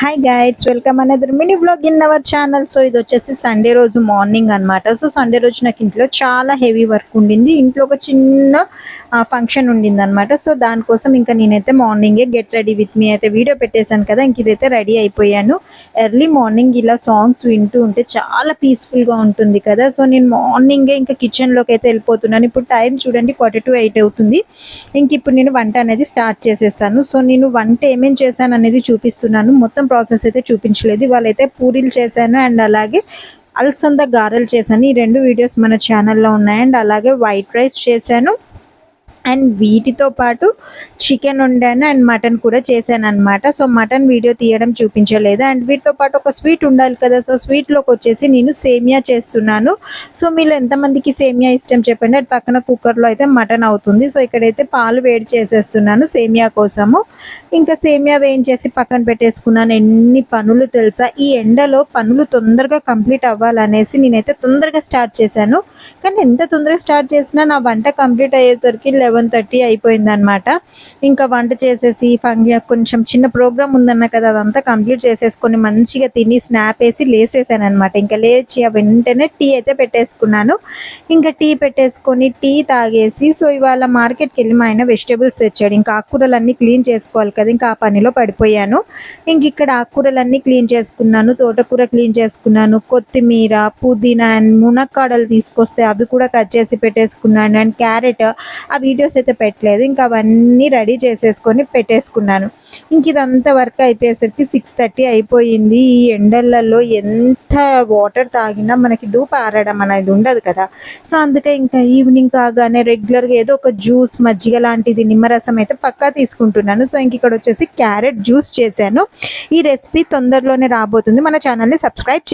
Hi guides, welcome another mini vlog in our channel. So ఇది వచ్చేసి Sunday రోజు morning అనమాట. సో సండే రోజు నాకు ఇంట్లో చాలా హెవీ వర్క్ ఉండింది. ఇంట్లో ఒక చిన్న ఫంక్షన్ ఉండింది అనమాట. సో దానికోసం ఇంకా నేనైతే మార్నింగే గెట్ రెడీ విత్ మీ అయితే వీడియో పెట్టేశాను కదా, ఇంక ఇదైతే రెడీ అయిపోయాను. ఎర్లీ మార్నింగ్ ఇలా సాంగ్స్ వింటూ ఉంటే చాలా పీస్ఫుల్గా ఉంటుంది కదా. సో నేను మార్నింగే ఇంకా కిచెన్లోకి అయితే వెళ్ళిపోతున్నాను. ఇప్పుడు టైం చూడండి 7:45 అవుతుంది. ఇంక ఇప్పుడు నేను వంట అనేది స్టార్ట్ చేసేస్తాను. సో నేను వంట ఏమేం చేశాను అనేది చూపిస్తున్నాను. మొత్తం ప్రాసెస్ అయితే చూపించలేదు. ఇవాళైతే పూరీలు చేశాను అండ్ అలాగే అలసంద గారెలు చేశాను. ఈ 2 వీడియోస్ మన ఛానల్లో ఉన్నాయి. అండ్ అలాగే వైట్ రైస్ చేశాను అండ్ వీటితో పాటు చికెన్ వండాను అండ్ మటన్ కూడా చేశాను అనమాట. సో మటన్ వీడియో తీయడం చూపించలేదు. అండ్ వీటితో పాటు ఒక స్వీట్ ఉండాలి కదా. సో స్వీట్లోకి వచ్చేసి నేను సేమియా చేస్తున్నాను. సో మీరు ఎంతమందికి సేమియా ఇష్టం చెప్పండి. అటు పక్కన కుక్కర్లో అయితే మటన్ అవుతుంది. సో ఇక్కడైతే పాలు వేడి చేసేస్తున్నాను సేమియా కోసము. ఇంకా సేమియా వేయించేసి పక్కన పెట్టేసుకున్నాను. ఎన్ని పనులు తెలుసా, ఈ ఎండలో పనులు తొందరగా కంప్లీట్ అవ్వాలనేసి నేనైతే తొందరగా స్టార్ట్ చేశాను. కానీ ఎంత తొందరగా స్టార్ట్ చేసినా నా వంట కంప్లీట్ అయ్యేసరికి 11:30 అయిపోయిందనమాట. ఇంకా వంట చేసేసి కొంచెం చిన్న ప్రోగ్రామ్ ఉందన్న కదా, అదంతా కంప్లీట్ చేసేసుకొని మంచిగా తిని స్నాప్ వేసి లేసేసాను అనమాట. ఇంకా లేచి వెంటనే టీ అయితే పెట్టేసుకున్నాను. ఇంకా టీ పెట్టేసుకొని టీ తాగేసి, సో ఇవాళ మార్కెట్కి వెళ్ళి మా ఆయన వెజిటేబుల్స్ తెచ్చాడు. ఇంకా ఆకుకూరలన్నీ క్లీన్ చేసుకోవాలి కదా, ఇంకా ఆ పనిలో పడిపోయాను. ఇంక ఇక్కడ ఆకుకూరలన్నీ క్లీన్ చేసుకున్నాను. తోటకూర క్లీన్ చేసుకున్నాను. కొత్తిమీర, పుదీనా అండ్ మునక్కాడలు తీసుకొస్తే అవి కూడా కట్ చేసి పెట్టేసుకున్నాను. అండ్ క్యారెట్, ఆ వీడియోస్ అయితే పెట్టలేదు. ఇంకా అవన్నీ రెడీ చేసేసుకొని పెట్టేసుకున్నాను. ఇంక ఇదంతా వర్క్ అయిపోయేసరికి 6:30 అయిపోయింది. ఈ ఎండలలో ఎంత వాటర్ తాగినా మనకి ధూప ఆరడం అనేది ఉండదు కదా. సో అందుకే ఇంకా ఈవినింగ్ కాగానే రెగ్యులర్గా ఏదో ఒక జ్యూస్, మజ్జిగ లాంటిది, నిమ్మరసం అయితే పక్కా తీసుకుంటున్నాను. సో ఇంక ఇక్కడ వచ్చేసి క్యారెట్ జ్యూస్ చేశాను. ఈ రెసిపీ తొందరలోనే రాబోతుంది. మన ఛానల్ని సబ్స్క్రైబ్